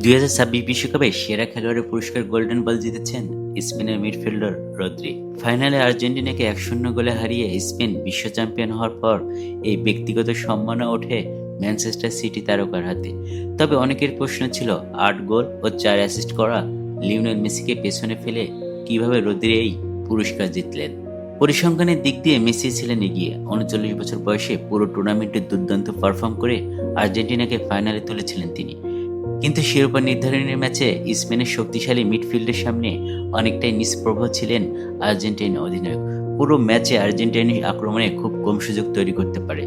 2026 বিশ্বকাপে সেরা খেলোয়াড়ের পুরস্কার গোল্ডেন বল জিতেছেন স্পেনের মিডফিল্ডার রদ্রি। ফাইনালে আর্জেন্টিনাকে 1-0 গোলে হারিয়ে স্পেন বিশ্ব চ্যাম্পিয়ন হওয়ার পর এই ব্যক্তিগত সম্মানও ওঠে ম্যানচেস্টার সিটি তারকার হাতে। তবে অনেকের প্রশ্ন ছিল 8 গোল ও 4 অ্যাসিস্ট করা লিওনেল মেসিকে পেছনে ফেলে কিভাবে রদ্রি এই পুরস্কার জিতলেন। পরিসংখ্যানের দিক দিয়ে মেসি ছিলেন এগিয়ে। 39 বছর বয়সে পুরো টুর্নামেন্টে দুর্দান্ত পারফর্ম করে আর্জেন্টিনাকে ফাইনালে তুলেছিলেন তিনি। কিন্তু শিরোপা নির্ধারণী ম্যাচে স্পেনের শক্তিশালী মিডফিল্ডের সামনে অনেকটাই নিষ্প্রভ ছিলেন আর্জেন্টিনা অধিনায়ক। পুরো ম্যাচে আর্জেন্টিনার আক্রমণে খুব কম সুযোগ তৈরি করতে পারে।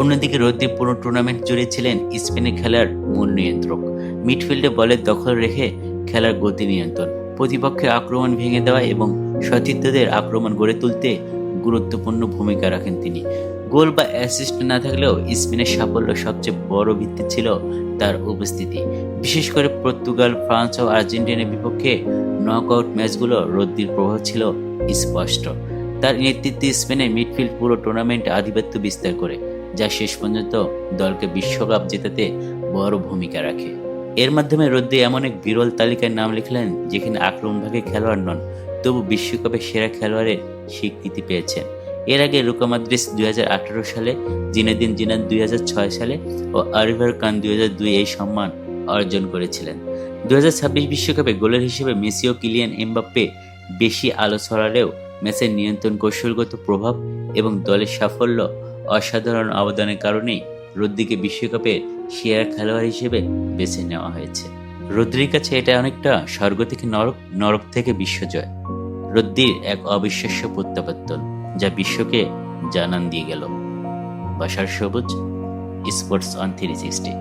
অন্যদিকে রদ্রি পুরো টুর্নামেন্ট জুড়ে ছিলেন স্পেনের খেলার মূল নিয়ন্ত্রক। মিডফিল্ডে বলের দখল রেখে খেলার গতি নিয়ন্ত্রণ, প্রতিপক্ষের আক্রমণ ভেঙে দেওয়া এবং সতীর্থদের আক্রমণ গড়ে তুলতে গুরুত্বপূর্ণ ভূমিকা রাখেন তিনি। গোল বা অ্যাসিস্ট না থাকলেও স্পেনের সাফল্য সবচেয়ে বড় ভিত্তি ছিল তার উপস্থিতি। বিশেষ করে পর্তুগাল, ফ্রান্স ও আর্জেন্টিনার বিপক্ষে নকআউট ম্যাচগুলো রদ্রির প্রভাব ছিল স্পষ্ট। তার নেতৃত্বে স্পেনের মিডফিল্ড পুরো টুর্নামেন্টে আধিপত্য বিস্তার করে, যা শেষ পর্যন্ত দলকে বিশ্বকাপ জেতাতে বড় ভূমিকা রাখে। এর মাধ্যমে রদ্রি এমন এক বিরল তালিকায় নাম লিখলেন যেখানে আক্রমণভাগে খেলোয়াড় নন, তবু বিশ্বকাপে সেরা খেলোয়াড়ের স্বীকৃতি পেয়েছেন। এর আগে লুকা মদ্রিচ 2018 সালে, জিনেদিন জিদান 2006 সালে ও অলিভার কান 2002 এই সম্মান অর্জন করেছিলেন। 2026 বিশ্বকাপে গোলের হিসেবে মেসি ও কিলিয়ান এমবাপ্পে বেশি আলো ছড়ালেও ম্যাচের নিয়ন্ত্রণ, কৌশলগত প্রভাব এবং দলের সাফল্য অসাধারণ অবদানের কারণেই রদ্রিকে বিশ্বকাপে সেরা খেলোয়াড় হিসেবে বেছে নেওয়া হয়েছে। রদ্রির কাছে এটা অনেকটা স্বর্গ থেকে নরক, নরক থেকে বিশ্বজয়। রদ্রির এক অবিশ্বাস্য প্রত্যাবর্তন, যা বিশ্বকে জানান দিয়ে গেল। বাশার সবুজ, স্পোর্টস অন 360।